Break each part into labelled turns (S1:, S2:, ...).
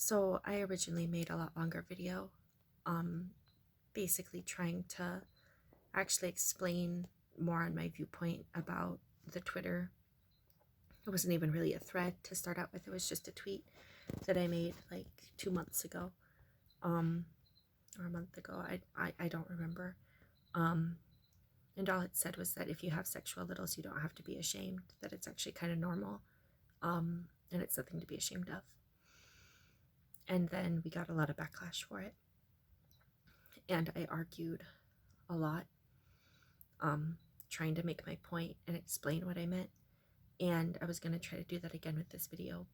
S1: So I originally made a lot longer video, um, basically trying to actually explain more on my viewpoint about the Twitter. It wasn't even really a thread to start out with. It was just a tweet that I made like 2 months ago, um, or a month ago. I don't remember. Um, and all it said was that if you have sexual littles, you don't have to be ashamed. That it's actually kind of normal, and it's nothing to be ashamed of. And then we got a lot of backlash for it. And I argued a lot, trying to make my point and explain what I meant. And I was going to try to do that again with this video,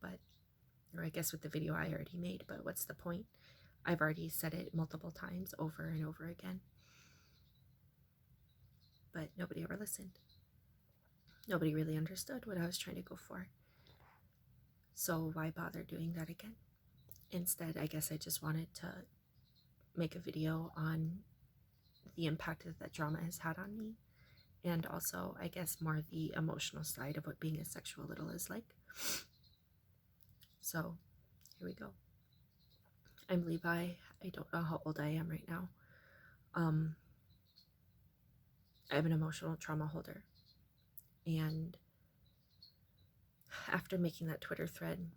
S1: or I guess with the video I already made, but what's the point? I've already said it multiple times over and over again. But nobody ever listened. Nobody really understood what I was trying to go for. So why bother doing that again? Instead, I guess I just wanted to make a video on the impact that drama has had on me, and also, I guess, more the emotional side of what being a sexual little is like. So, here we go. I'm Levi. I don't know how old I am right now. I'm an emotional trauma holder. And after making that Twitter thread,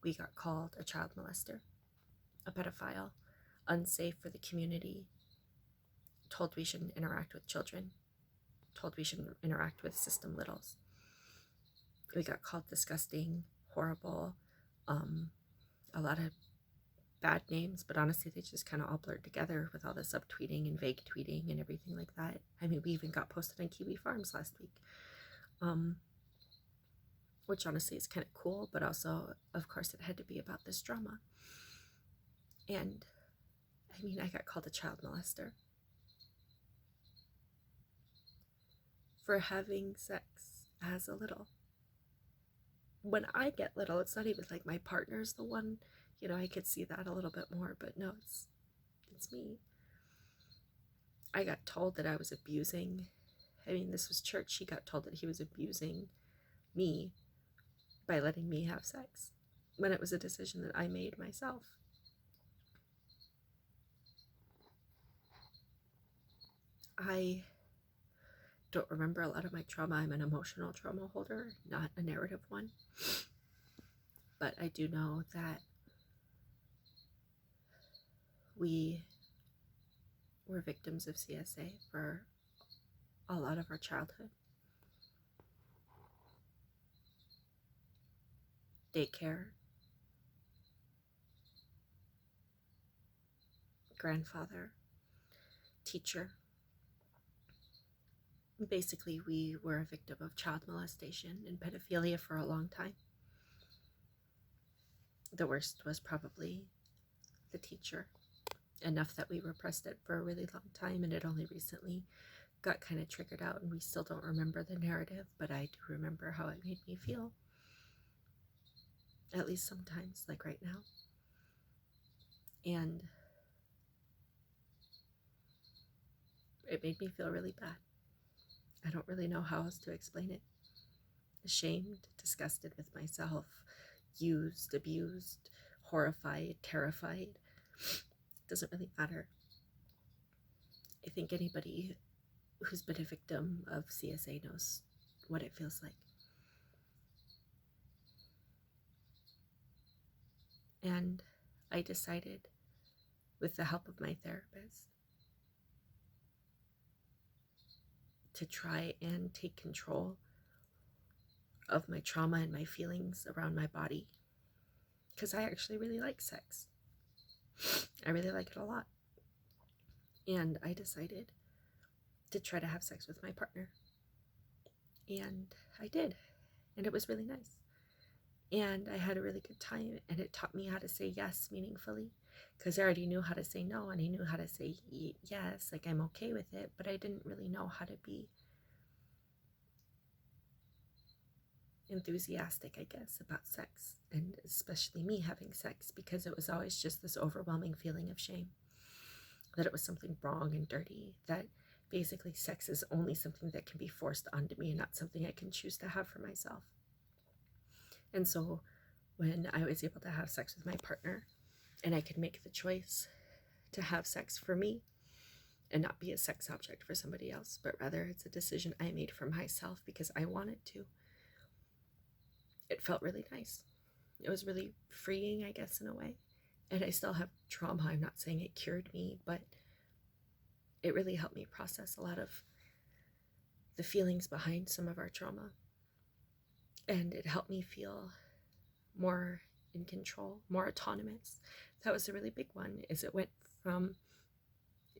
S1: we got called a child molester, a pedophile, unsafe for the community, told we shouldn't interact with children, told we shouldn't interact with system littles. We got called disgusting, horrible, a lot of bad names, but honestly, they just kind of all blurred together with all the subtweeting and vague tweeting and everything like that. I mean, we even got posted on Kiwi Farms last week, which honestly is kind of cool, but also, of course, it had to be about this drama. And I mean, I got called a child molester for having sex as a little. When I get little, it's not even like my partner's the one, I could see that a little bit more, but no, it's me. I got told that I was abusing. I mean, this was church. He got told that he was abusing me by letting me have sex when it was a decision that I made myself. I don't remember a lot of my trauma. I'm an emotional trauma holder, not a narrative one. But I do know that we were victims of CSA for a lot of our childhood. Daycare, grandfather, teacher. Basically, we were a victim of child molestation and pedophilia for a long time. The worst was probably the teacher, enough that we repressed it for a really long time, and it only recently got kind of triggered out, and we still don't remember the narrative, but I do remember how it made me feel, at least sometimes, like right now. And it made me feel really bad. I don't really know how else to explain it. Ashamed, disgusted with myself, used, abused, horrified, terrified. Doesn't really matter. I think anybody who's been a victim of CSA knows what it feels like. And I decided, with the help of my therapist, to try and take control of my trauma and my feelings around my body, because I actually really like sex. I really like it a lot. And I decided to try to have sex with my partner. And I did. And it was really nice. And I had a really good time. And it taught me how to say yes meaningfully, because I already knew how to say no, and I knew how to say yes, like I'm okay with it, but I didn't really know how to be enthusiastic, I guess, about sex, and especially me having sex, because it was always just this overwhelming feeling of shame, that it was something wrong and dirty, that basically sex is only something that can be forced onto me and not something I can choose to have for myself. And so when I was able to have sex with my partner and I could make the choice to have sex for me and not be a sex object for somebody else, but rather it's a decision I made for myself because I wanted to. It felt really nice. It was really freeing, I guess, in a way. And I still have trauma. I'm not saying it cured me, but it really helped me process a lot of the feelings behind some of our trauma. And it helped me feel more in control, more autonomous. That was a really big one, is it went from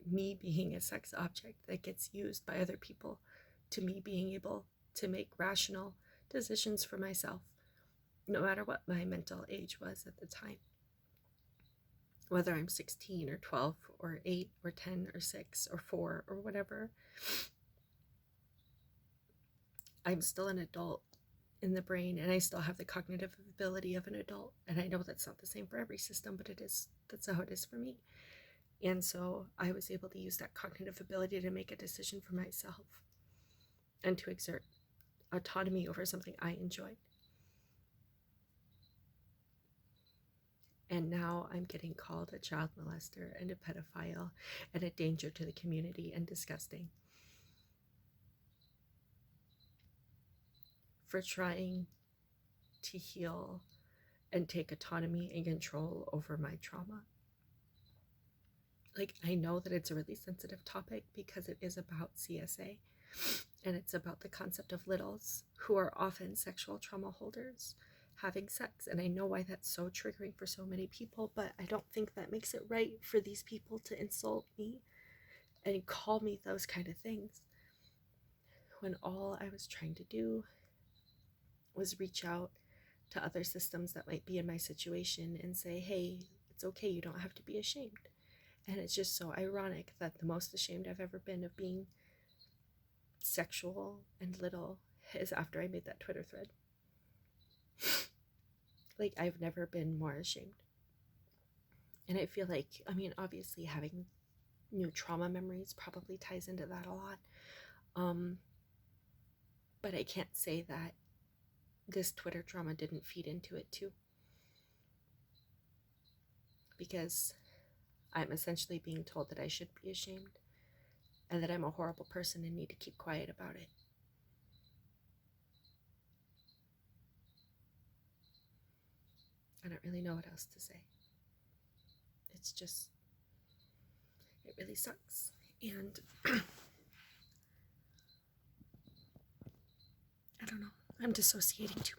S1: me being a sex object that gets used by other people to me being able to make rational decisions for myself, no matter what my mental age was at the time. Whether I'm 16 or 12 or 8 or 10 or 6 or 4 or whatever, I'm still an adult in the brain and I still have the cognitive ability of an adult. And I know that's not the same for every system, but that's how it is for me. And so I was able to use that cognitive ability to make a decision for myself and to exert autonomy over something I enjoyed. And now I'm getting called a child molester and a pedophile and a danger to the community and disgusting for trying to heal and take autonomy and control over my trauma. Like, I know that it's a really sensitive topic because it is about CSA and it's about the concept of littles who are often sexual trauma holders having sex. And I know why that's so triggering for so many people, but I don't think that makes it right for these people to insult me and call me those kind of things when all I was trying to do was reach out to other systems that might be in my situation and say, hey, it's okay, you don't have to be ashamed. And it's just so ironic that the most ashamed I've ever been of being sexual and little is after I made that Twitter thread. Like, I've never been more ashamed. And I feel like, I mean, obviously having new trauma memories probably ties into that a lot. But I can't say that this Twitter trauma didn't feed into it too. Because I'm essentially being told that I should be ashamed and that I'm a horrible person and need to keep quiet about it. I don't really know what else to say. It's just, it really sucks. And I don't know, I'm dissociating too